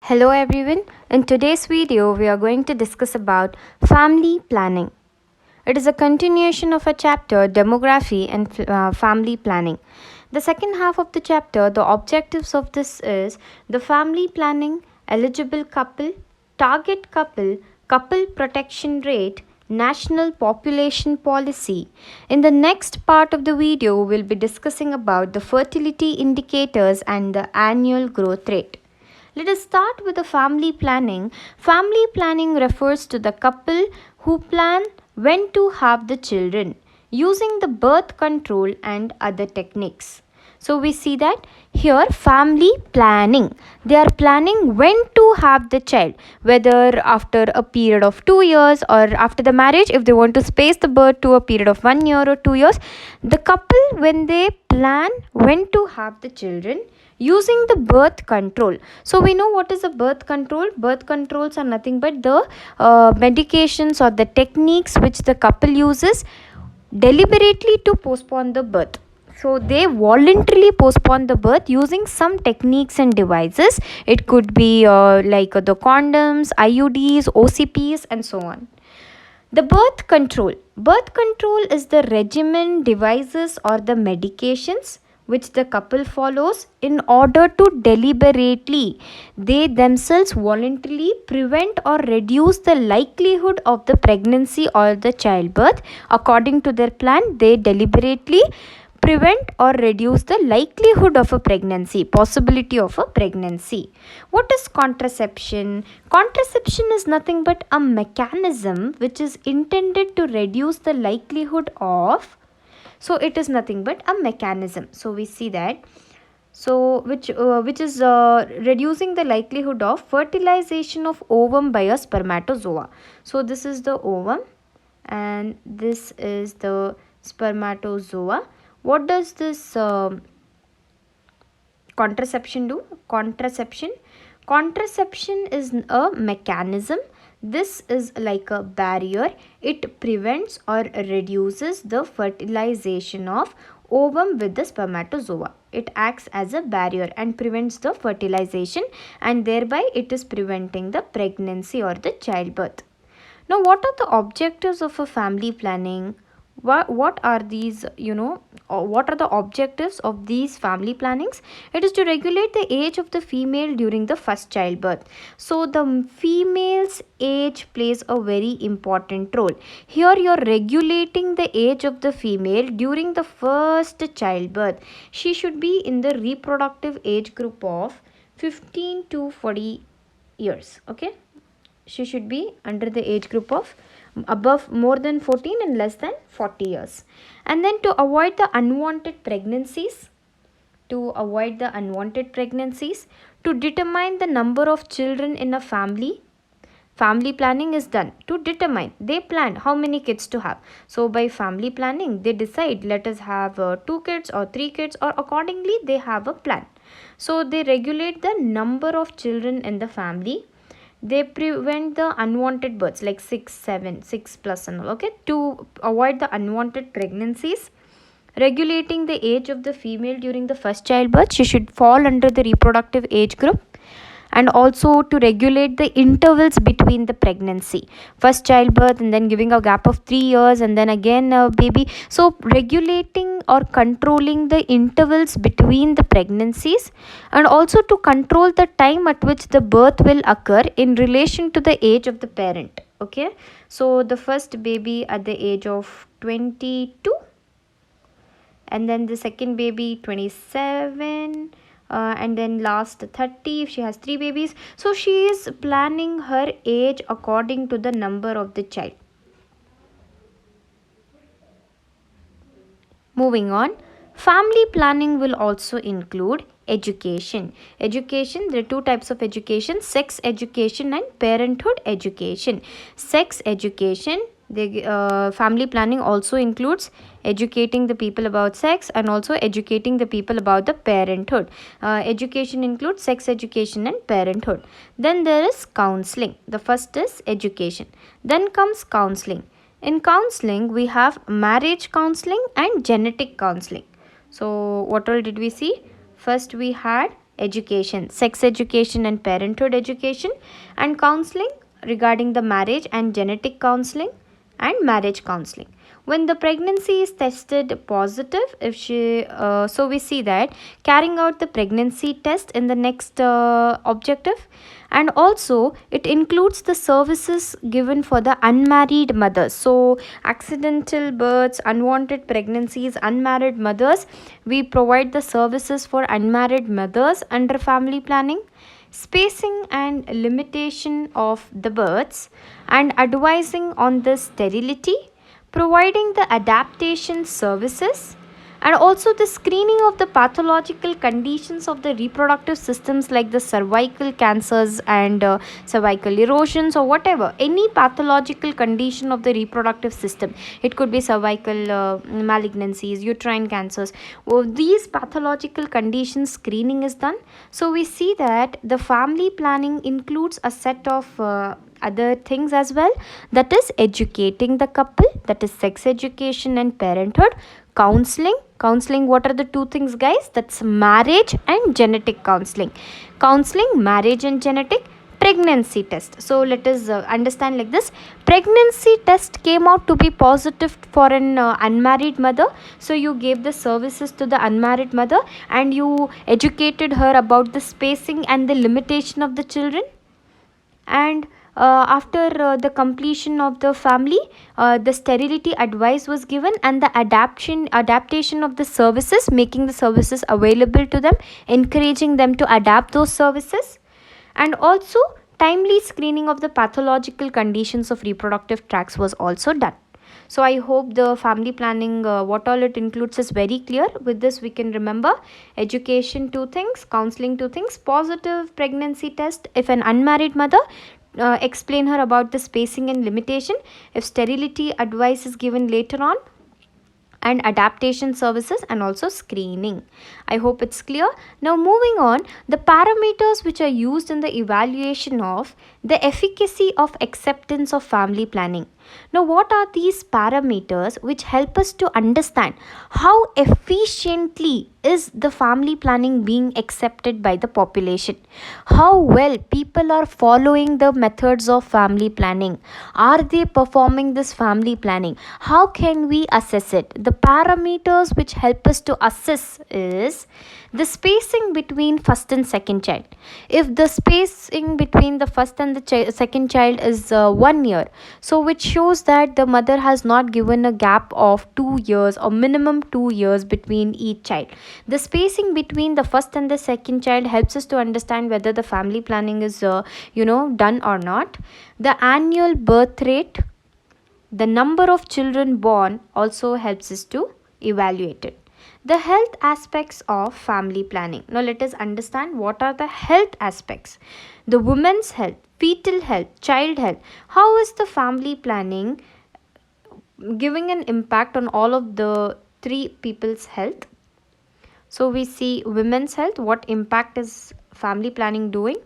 Hello everyone. In today's video we are going to discuss about family planning. It is a continuation of a chapter demography and family planning. The second half of the chapter, the objectives of this is the family planning, eligible couple, target couple, couple protection rate, national population policy. In the next part of the video we'll be discussing about the fertility indicators and the annual growth rate. Let us start with the family planning. Family planning refers to the couple who plan when to have the children using the birth control and other techniques. So we see that here family planning. They are planning when to have the child, whether after a period of 2 years or after the marriage, if they want to space the birth to a period of 1 year or 2 years. The couple, when they plan when to have the children using the birth control. So we know what is a birth control. Birth controls are nothing but the medications or the techniques which the couple uses deliberately to postpone the birth. So they voluntarily postpone the birth using some techniques and devices. It could be like the condoms, IUDs, OCPs and so on. The birth control. Birth control is the regimen, devices or the medications which the couple follows in order to deliberately, they themselves voluntarily prevent or reduce the likelihood of the pregnancy or the childbirth. According to their plan, they deliberately prevent or reduce the likelihood of a pregnancy, possibility of a pregnancy. What is contraception? Contraception is nothing but a mechanism which is intended to reduce the likelihood of, so it is nothing but a mechanism. So we see that, so which is reducing the likelihood of fertilization of ovum by a spermatozoa. So this is the ovum and this is the spermatozoa. What does this contraception do? Contraception is a mechanism. This is like a barrier. It prevents or reduces the fertilization of ovum with the spermatozoa. It acts as a barrier and prevents the fertilization, and thereby it is preventing the pregnancy or the childbirth. Now, what are the objectives of a family planning? What are these, what are the objectives of these family plannings? It is to regulate the age of the female during the first childbirth. So the female's age plays a very important role. Here you are regulating the age of the female during the first childbirth. She should be in the reproductive age group of 15 to 40 years. Okay, she should be under the age group of above more than 14 and less than 40 years. And then to avoid the unwanted pregnancies, to determine the number of children in a family, family planning is done to determine, they plan how many kids to have. So by family planning they decide, let us have 2 kids or 3 kids, or accordingly they have a plan. So they regulate the number of children in the family. They prevent the unwanted births like 6 plus and all. Okay, to avoid the unwanted pregnancies, regulating the age of the female during the first childbirth, she should fall under the reproductive age group. And also to regulate the intervals between the pregnancy, first childbirth and then giving a gap of 3 years and then again a baby. So regulating or controlling the intervals between the pregnancies, and also to control the time at which the birth will occur in relation to the age of the parent. Okay, so the first baby at the age of 22, and then the second baby 27, and then last 30 if she has 3 babies. So she is planning her age according to the number of the child. Moving on, family planning will also include education. There are 2 types of education: sex education and parenthood education. Sex education, family planning also includes educating the people about sex and also educating the people about the parenthood. Education includes sex education and parenthood. Then there is counseling. The first is education, then comes counseling. In counseling we have marriage counseling and genetic counseling. So what all did we see? First we had education, sex education and parenthood education, and counseling regarding the marriage and genetic counseling and marriage counseling. When the pregnancy is tested positive, if she so we see that carrying out the pregnancy test in the next objective. And also it includes the services given for the unmarried mothers. So accidental births, unwanted pregnancies, unmarried mothers, we provide the services for unmarried mothers under family planning. Spacing and limitation of the births, and advising on the sterility, providing the adaptation services, and also the screening of the pathological conditions of the reproductive systems like the cervical cancers and cervical erosions or whatever, any pathological condition of the reproductive system. It could be cervical malignancies, uterine cancers. These pathological conditions screening is done. So we see that the family planning includes a set of other things as well, that is educating the couple, that is sex education and parenthood. Counseling, what are the two things, guys? That's marriage and genetic counseling. Counseling, marriage and genetic. Pregnancy test, so let us understand like this. Pregnancy test came out to be positive for an unmarried mother, so you gave the services to the unmarried mother and you educated her about the spacing and the limitation of the children. And after the completion of the family, the sterility advice was given, and the adaptation of the services, making the services available to them, encouraging them to adapt those services. And also timely screening of the pathological conditions of reproductive tracts was also done. So I hope the family planning, what all it includes, is very clear. With this we can remember: education, two things; counseling, two things; positive pregnancy test if an unmarried mother, explain her about the spacing and limitation if sterility advice is given later on, and adaptation services, and also screening. I hope it's clear. Now moving on, the parameters which are used in the evaluation of the efficacy of acceptance of family planning. Now what are these parameters which help us to understand how efficiently is the family planning being accepted by the population? How well people are following the methods of family planning? Are they performing this family planning? How can we assess it? The parameters which help us to assess is the spacing between first and second child. If the spacing between the first and the second child is 1 year, so which shows that the mother has not given a gap of 2 years or minimum 2 years between each child. The spacing between the first and the second child helps us to understand whether the family planning is done or not. The annual birth rate, the number of children born, also helps us to evaluate it. The health aspects of family planning. Now let us understand what are the health aspects. The woman's health, fetal health, child health. How is the family planning giving an impact on all of the three people's health? So we see women's health, what impact is family planning doing,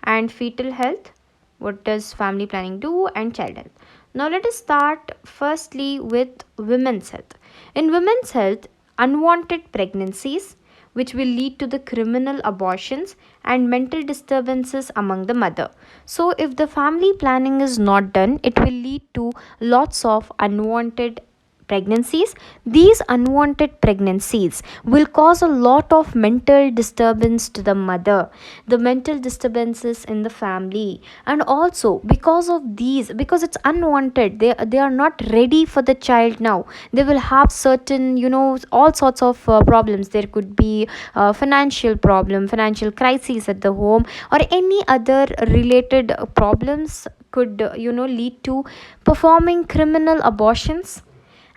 and fetal health, what does family planning do, and child health. Now let us start firstly with women's health. In women's health, unwanted pregnancies, which will lead to the criminal abortions and mental disturbances among the mother. So if the family planning is not done, it will lead to lots of unwanted pregnancies. These unwanted pregnancies will cause a lot of mental disturbance to the mother, the mental disturbances in the family, and also because of these, because it's unwanted, they are not ready for the child now. They will have certain all sorts of problems. There could be financial problem, financial crises at the home, or any other related problems could lead to performing criminal abortions.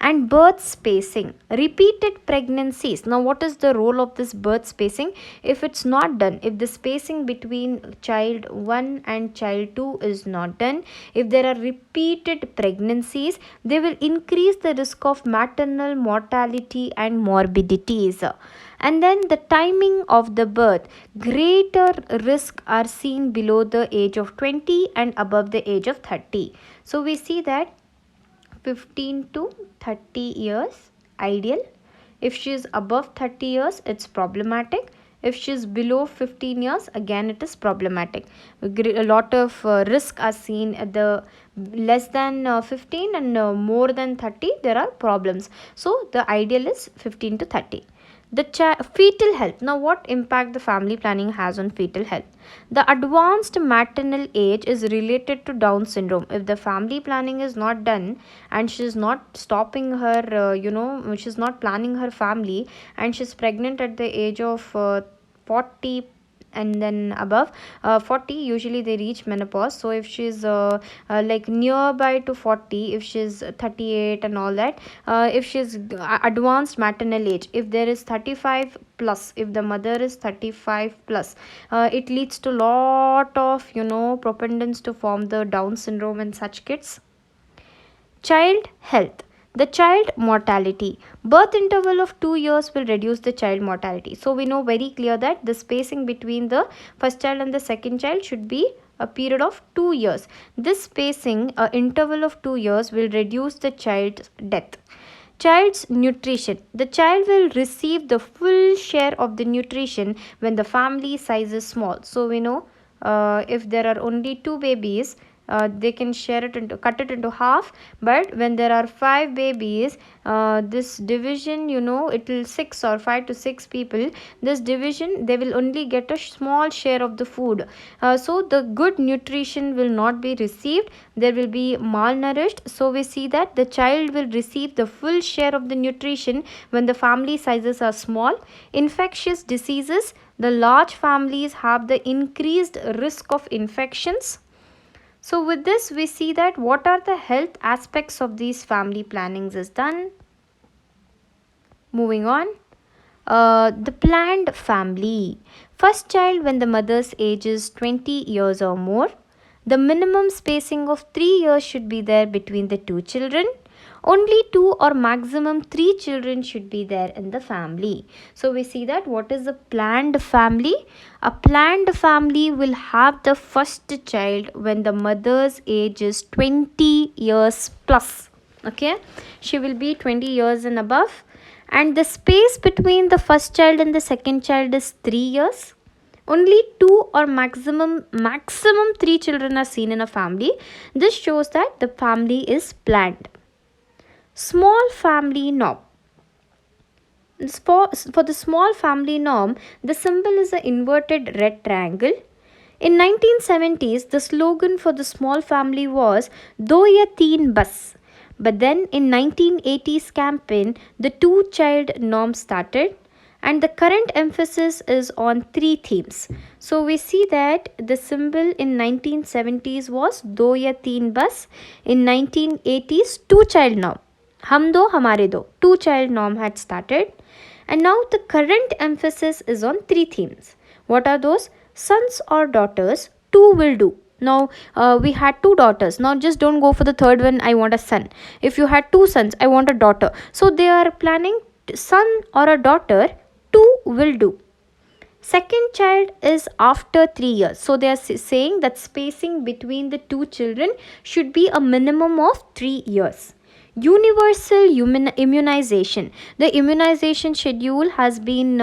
And birth spacing, repeated pregnancies. Now what is the role of this birth spacing? If it's not done, if the spacing between child 1 and child 2 is not done, if there are repeated pregnancies, they will increase the risk of maternal mortality and morbidities. And then the timing of the birth, greater risk are seen below the age of 20 and above the age of 30. So we see that 15 to 30 years ideal. If she is above 30 years, it's problematic. If she's below 15 years, again it is problematic. A lot of risk are seen at the less than 15, and more than 30 there are problems. So the ideal is 15 to 30. The fetal health. Now, what impact the family planning has on fetal health? The advanced maternal age is related to Down syndrome. If the family planning is not done, and she's not stopping her, she's not planning her family, and she's pregnant at the age of 40 and then above, 40 usually they reach menopause. So if she's like nearby to 40, if she's 38 and all that, if she's advanced maternal age, if there is 35 plus, if the mother is 35 plus, it leads to lot of propendence to form the Down syndrome in such kids. Child health. The child mortality. Birth interval of 2 years will reduce the child mortality. So we know very clear that the spacing between the first child and the second child should be a period of 2 years. This spacing, interval of 2 years, will reduce the child's death. Child's nutrition. The child will receive the full share of the nutrition when the family size is small. So we know if there are only 2 babies, they can share it into, cut it into half. But when there are 5 babies, this division, it will 6 or 5 to 6 people, this division, they will only get a small share of the food. So the good nutrition will not be received, there will be malnourished. So we see that the child will receive the full share of the nutrition when the family sizes are small. Infectious diseases. The large families have the increased risk of infections. So with this, we see that what are the health aspects of these family plannings is done. Moving on, the planned family. First child when the mother's age is 20 years or more. The minimum spacing of 3 years should be there between the two children. Only 2 or maximum 3 children should be there in the family. So we see that what is a planned family? A planned family will have the first child when the mother's age is 20 years plus. Okay, she will be 20 years and above, and the space between the first child and the second child is 3 years. Only 2 or maximum 3 children are seen in a family. This shows that the family is planned. Small family norm. For the small family norm, the symbol is an inverted red triangle. In 1970s, the slogan for the small family was "Do ya teen bus." But then in 1980s campaign, the two-child norm started, and the current emphasis is on 3 themes. So we see that the symbol in 1970s was "Do ya teen bus." In 1980s, two-child norm. Hum do, hamare do. Two-child norm had started. And now the current emphasis is on 3 themes. What are those? Sons or daughters, 2 will do. Now we had 2 daughters. Now just don't go for the third one, I want a son. If you had 2 sons, I want a daughter. So they are planning son or a daughter, 2 will do. Second child is after 3 years. So they are saying that spacing between the 2 children should be a minimum of 3 years. Universal immunization. The immunization schedule has been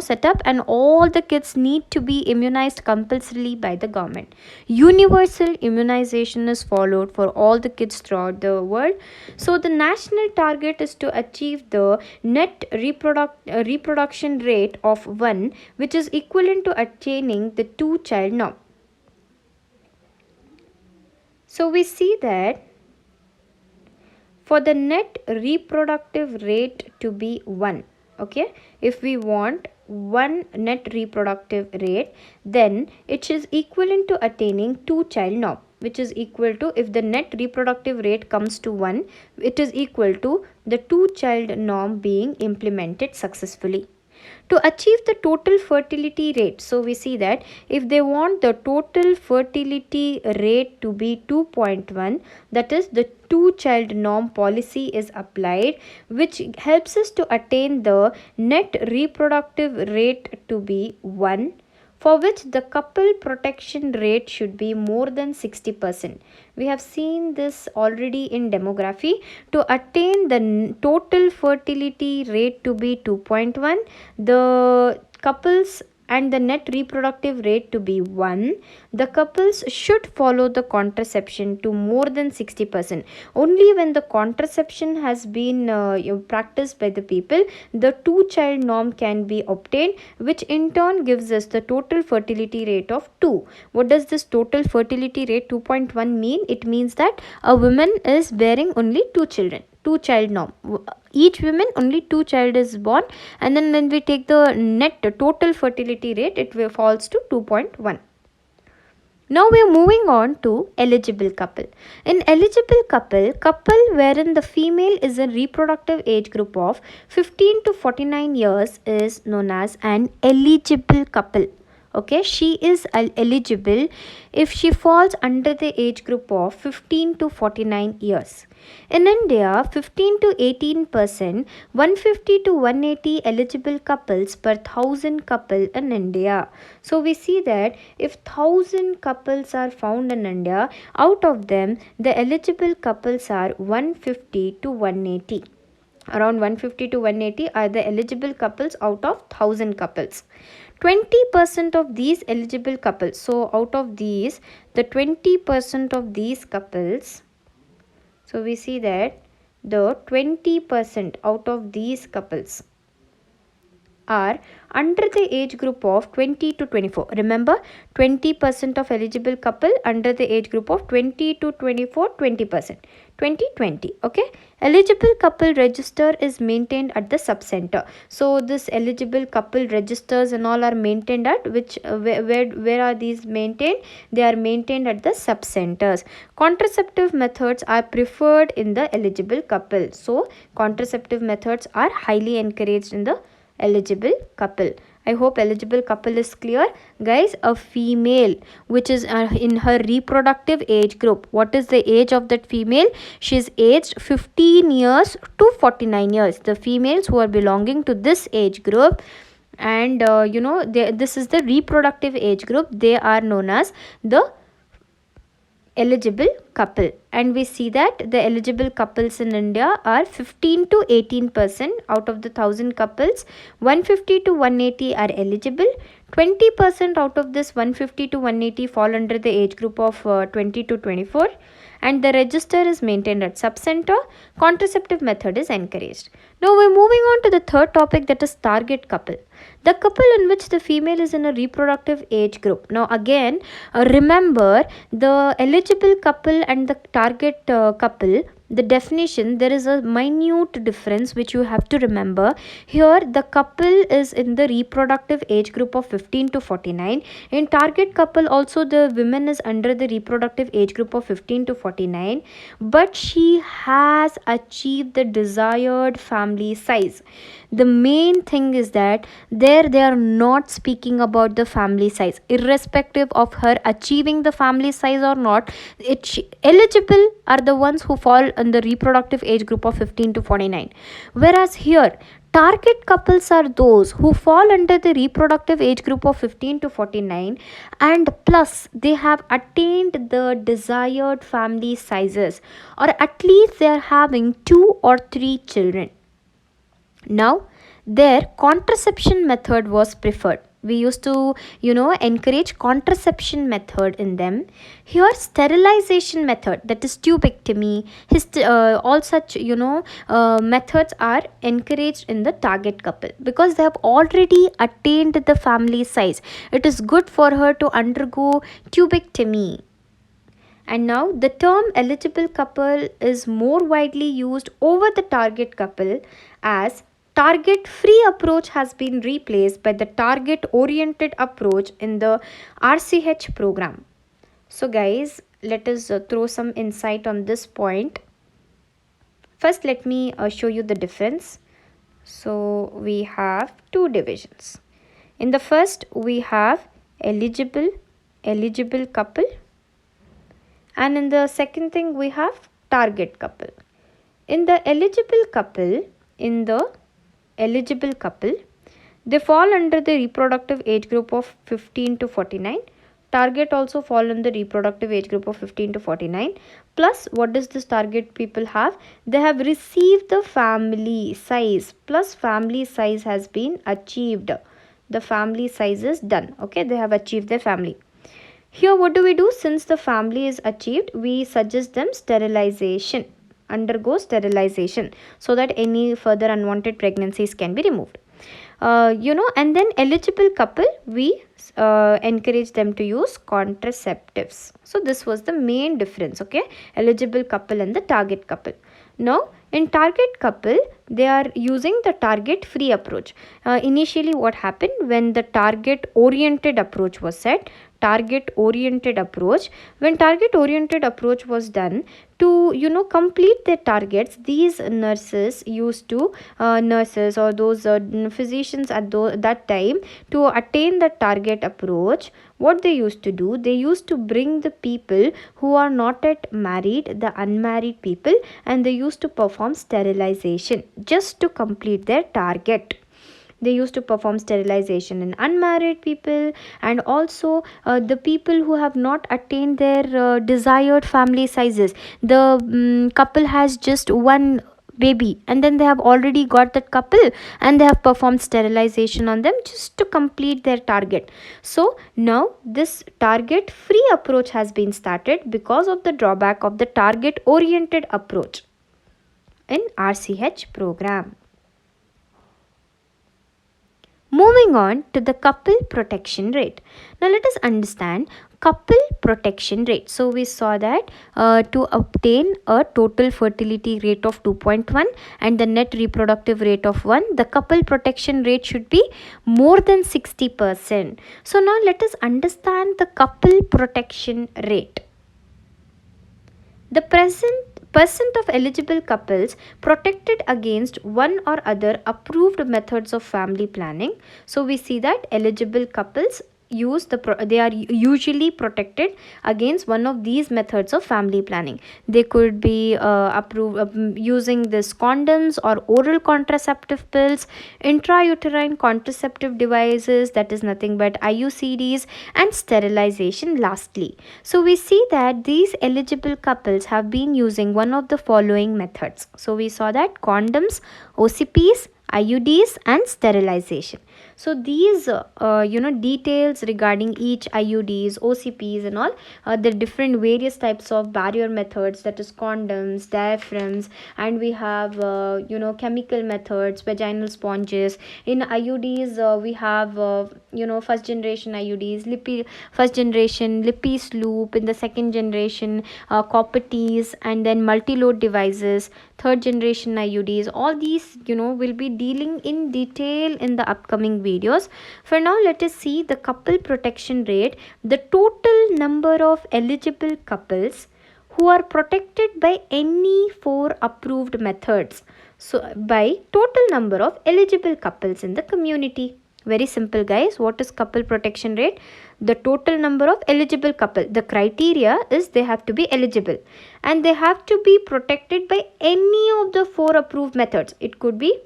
set up, and all the kids need to be immunized compulsorily by the government. Universal immunization is followed for all the kids throughout the world. So the national target is to achieve the net reproduction rate of 1, which is equivalent to attaining the 2-child norm. So we see that for the net reproductive rate to be 1, okay, if we want 1 net reproductive rate, then it is equivalent to attaining 2-child norm, which is equal to, if the net reproductive rate comes to 1, it is equal to the 2-child norm being implemented successfully. To achieve the total fertility rate, so we see that if they want the total fertility rate to be 2.1, that is the 2-child norm policy is applied, which helps us to attain the net reproductive rate to be 1, for which the couple protection rate should be more than 60%. We have seen this already in demography. To attain the total fertility rate to be 2.1, the couples and the net reproductive rate to be 1, the couples should follow the contraception to more than 60%. Only when the contraception has been practiced by the people, the 2-child norm can be obtained, which in turn gives us the total fertility rate of 2. What does this total fertility rate 2.1 mean? It means that a woman is bearing only 2 children. 2-child norm, each woman only 2 child is born, and then when we take the net total fertility rate, it falls to 2.1. Now we are moving on to eligible couple. In eligible couple wherein the female is a reproductive age group of 15 to 49 years is known as an eligible couple. Okay, she is eligible if she falls under the age group of 15 to 49 years. In India, 15 to 18%, 150 to 180 eligible couples per 1000 couple in India. So we see that if 1000 couples are found in India, out of them the eligible couples are 150 to 180. Around 150 to 180 are the eligible couples out of 1000 couples. 20% of these eligible couples, so out of these, the 20% of these couples, so we see that the 20% out of these couples are under the age group of 20 to 24. Remember, 20% of eligible couple under the age group of 20 to 24, 20%. 2020. Okay, eligible couple register is maintained at the sub center. So this eligible couple registers and all are maintained at which where are these maintained? They are maintained at the sub centers. Contraceptive methods are preferred in the eligible couple. So contraceptive methods are highly encouraged in the eligible couple. I hope eligible couple is clear. Guys, a female which is in her reproductive age group, what is the age of that female? She is aged 15 years to 49 years. The females who are belonging to this age group, and this is the reproductive age group, they are known as the eligible couple. And we see that the eligible couples in India are 15 to 18%. Out of the 1000 couples, 150 to 180 are eligible. 20% out of this 150 to 180 fall under the age group of 20 to 24, and the register is maintained at sub center. Contraceptive method is encouraged. Now we're moving on to the third topic, that is target couple. The couple in which the female is in a reproductive age group. Now again, remember the eligible couple and the target couple, the definition, there is a minute difference which you have to remember. Here the couple is in the reproductive age group of 15 to 49. In target couple also the woman is under the reproductive age group of 15 to 49, but she has achieved the desired family size. The main thing is that there they are not speaking about the family size. Irrespective of her achieving the family size or not, eligible are the ones who fall in the reproductive age group of 15 to 49. Whereas here, target couples are those who fall under the reproductive age group of 15 to 49, and plus they have attained the desired family sizes, or at least they are having 2 or 3 children. Now their contraception method was preferred. We used to encourage contraception method in them. Here sterilization method, that is tubectomy, all such methods are encouraged in the target couple, because they have already attained the family size. It is good for her to undergo tubectomy. And now the term eligible couple is more widely used over the target couple, as target free approach has been replaced by the target oriented approach in the RCH program. So guys, let us throw some insight on this point. First, let me show you the difference. So we have 2 divisions. In the first, we have eligible couple, and in the second thing we have target couple. In the eligible couple, they fall under the reproductive age group of 15 to 49. Target also fall in the reproductive age group of 15 to 49. Plus, what does this target people have? They have received the family size, plus family size has been achieved. the family size is done. Okay, they have achieved their family. Here what do we do? Since the family is achieved, we suggest them sterilization, undergo sterilization, so that any further unwanted pregnancies can be removed. And then eligible couple, we encourage them to use contraceptives. So this was the main difference. Okay, eligible couple and the target couple. Now in target couple, they are using the target free approach. Initially what happened, when the target oriented approach was set, target oriented approach, when target oriented approach was done, to complete their targets, these nurses used to nurses or those physicians at that time, to attain the target approach, what they used to do, they used to bring the people who are not yet married, the unmarried people, and they used to perform sterilization just to complete their target. They used to perform sterilization in unmarried people, and also the people who have not attained their desired family sizes. The couple has just one baby, and then they have already got that couple, and they have performed sterilization on them just to complete their target. So now this target free approach has been started because of the drawback of the target oriented approach in RCH program. Moving on to the couple protection rate. Now let us understand couple protection rate. So we saw that to obtain a total fertility rate of 2.1 and the net reproductive rate of 1, the couple protection rate should be more than 60%. So now let us understand the couple protection rate. The percent of eligible couples protected against one or other approved methods of family planning. So we see that eligible couples they are usually protected against one of these methods of family planning. They could be using this condoms or oral contraceptive pills, intrauterine contraceptive devices, that is nothing but IUCDs, and sterilization lastly. So we see that these eligible couples have been using one of the following methods. So we saw that condoms, OCPs, IUDs, and sterilization. So these details regarding each IUDs, OCPs and all, the different various types of barrier methods, that is condoms, diaphragms, and we have chemical methods, vaginal sponges. In IUDs we have first generation IUDs, first generation Lippis loop, in the second generation copper Ts, and then multi-load devices, third generation IUDs. All these will be dealing in detail in the upcoming videos. For now, let us see the couple protection rate, the total number of eligible couples who are protected by any 4 approved methods. So by total number of eligible couples in the community. Very simple, guys. What is couple protection rate? The total number of eligible couple. The criteria is they have to be eligible and they have to be protected by any of the 4 approved methods. It could be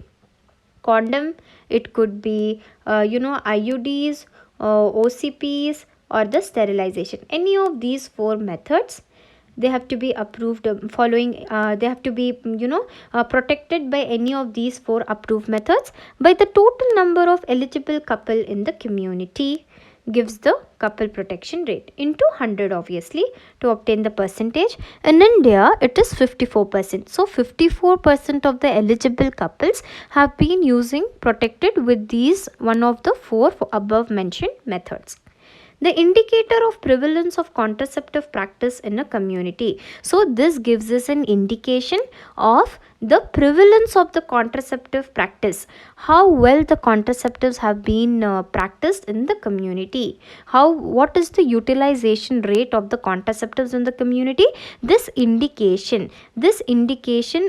condom, it could be IUDs, OCPs, or the sterilization. Any of these 4 methods, they have to be approved they have to be protected by any of these 4 approved methods by the total number of eligible couple in the community, gives the couple protection rate into 100 obviously to obtain the percentage. In India it is 54%. So 54% of the eligible couples have been using protected with these one of the 4 above mentioned methods. The indicator of prevalence of contraceptive practice in a community. So this gives us an indication of the prevalence of the contraceptive practice, how well the contraceptives have been practiced in the community, what is the utilization rate of the contraceptives in the community. This indication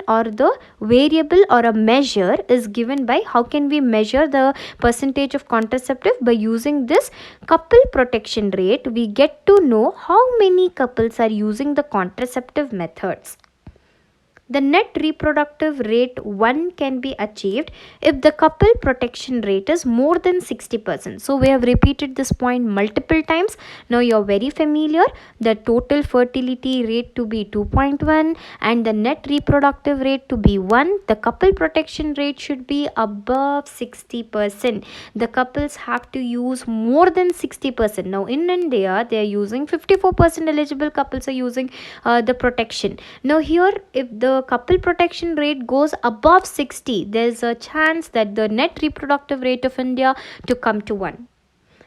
or the variable or a measure is given by, how can we measure the percentage of contraceptive? By using this couple protection rate, we get to know how many couples are using the contraceptive methods. The net reproductive rate 1 can be achieved if the couple protection rate is more than 60%. So we have repeated this point multiple times. Now you're very familiar. The total fertility rate to be 2.1 and the net reproductive rate to be 1. The couple protection rate should be above 60%. The couples have to use more than 60%. Now in India they are using 54%, eligible couples are using the protection. Now here, if the couple protection rate goes above 60, there is a chance that the net reproductive rate of India to come to 1.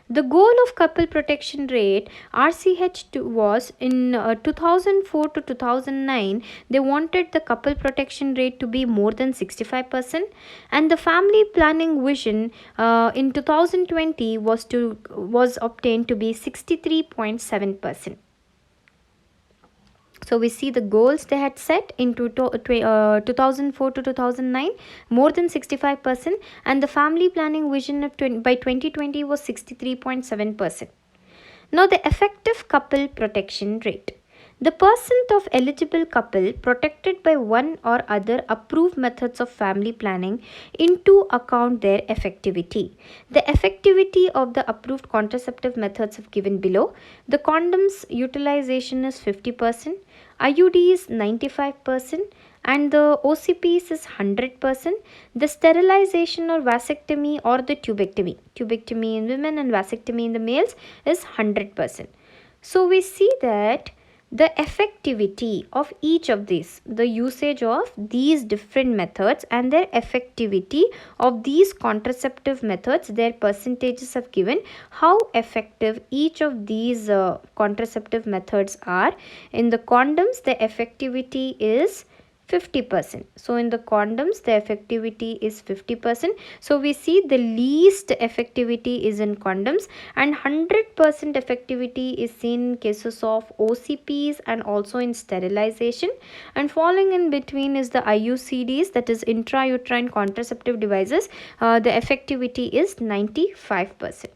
The goal of couple protection rate RCH2 was in 2004 to 2009. They wanted the couple protection rate to be more than 65%, and the family planning vision in 2020 was obtained to be 63.7%. So we see the goals they had set in 2004 to 2009, more than 65%, and the family planning vision of by 2020 was 63.7%. Now the effective couple protection rate. The percent of eligible couple protected by one or other approved methods of family planning into account their effectivity. The effectivity of the approved contraceptive methods is given below. The condoms utilization is 50%, IUD is 95%, and the OCPs is 100%. The sterilization or vasectomy or the tubectomy in women and vasectomy in the males is 100%. So we see that the effectivity of each of these, the usage of these different methods and their effectivity of these contraceptive methods, their percentages have given how effective each of these contraceptive methods are. In the condoms, the effectivity is 50%. So in the condoms the effectivity is 50%. So we see the least effectivity is in condoms, and 100% effectivity is seen in cases of OCPs and also in sterilization, and falling in between is the IUCDs, that is intrauterine contraceptive devices. The effectivity is 95%.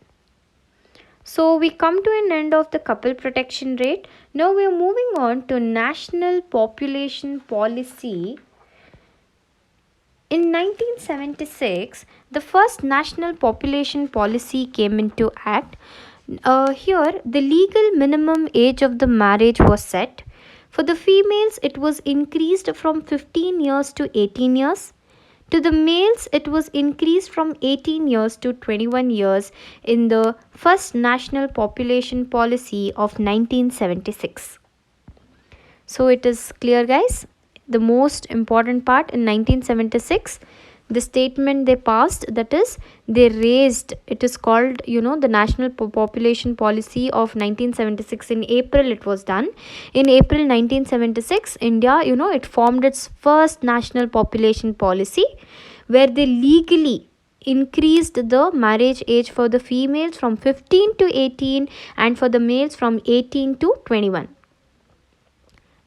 So we come to an end of the couple protection rate. Now we are moving on to national population policy. In 1976, the first national population policy came into act. Here, the legal minimum age of the marriage was set. For the females, it was increased from 15 years to 18 years. To the males, it was increased from 18 years to 21 years in the first national population policy of 1976. So it is clear, guys. The most important part in 1976, the statement they passed, that is they raised, it is called the national population policy of 1976. In April it was done. In April 1976, India it formed its first national population policy, where they legally increased the marriage age for the females from 15 to 18 and for the males from 18 to 21.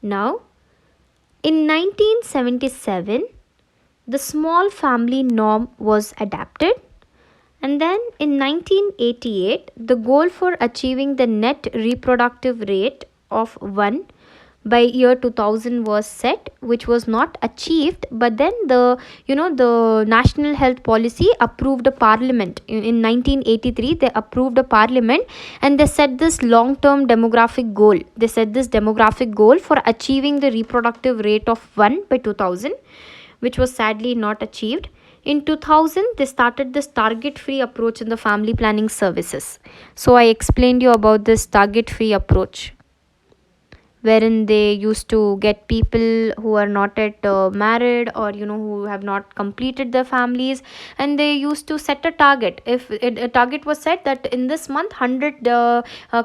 Now in 1977, the small family norm was adapted, and then in 1988 the goal for achieving the net reproductive rate of 1 by year 2000 was set, which was not achieved, but then the national health policy approved a parliament in 1983. They approved a parliament and they set this long term demographic goal. They set this demographic goal for achieving the reproductive rate of 1 by 2000, which was sadly not achieved. In 2000, they started this target free approach in the family planning services. So I explained you about this target free approach, wherein they used to get people who are not yet married, or who have not completed their families, and they used to set a target. If a target was set that in this month 100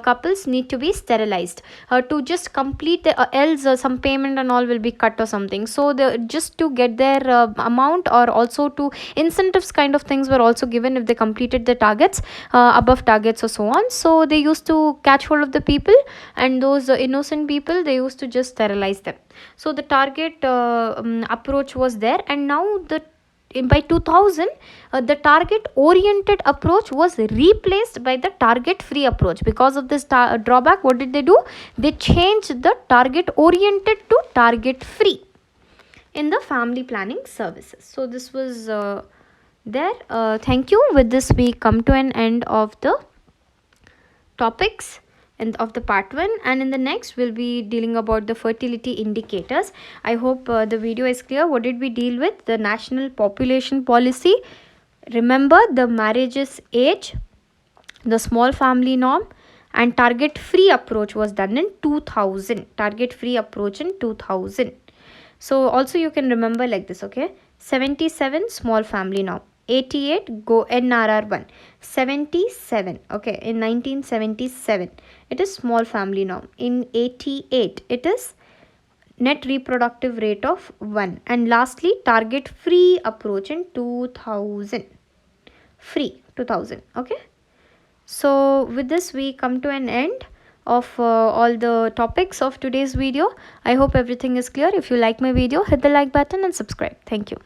couples need to be sterilized, to just complete the else some payment and all will be cut or something. So the just to get their amount, or also to incentives kind of things were also given if they completed the targets, above targets or so on. So they used to catch hold of the people, and those innocent people, they used to just sterilize them. So the target approach was there, and now by 2000 the target oriented approach was replaced by the target free approach. Because of this drawback, what did they do? They changed the target oriented to target free. in the family planning services. So this was there. Thank you. With this, we come to an end of the topics and of the part 1, and in the next we'll be dealing about the fertility indicators. I hope the video is clear. What did we deal with? The national population policy, remember the marriages age, the small family norm, and target free approach was done in 2000. Target free approach in 2000. So also you can remember like this, okay? 77 small family norm, 88 go NRR1, 77, okay, in 1977 it is small family norm, in 88 it is net reproductive rate of 1, and lastly target free approach in 2000, free 2000, okay. So with this we come to an end of all the topics of today's video. I hope everything is clear. If you like my video, hit the like button and subscribe. Thank you.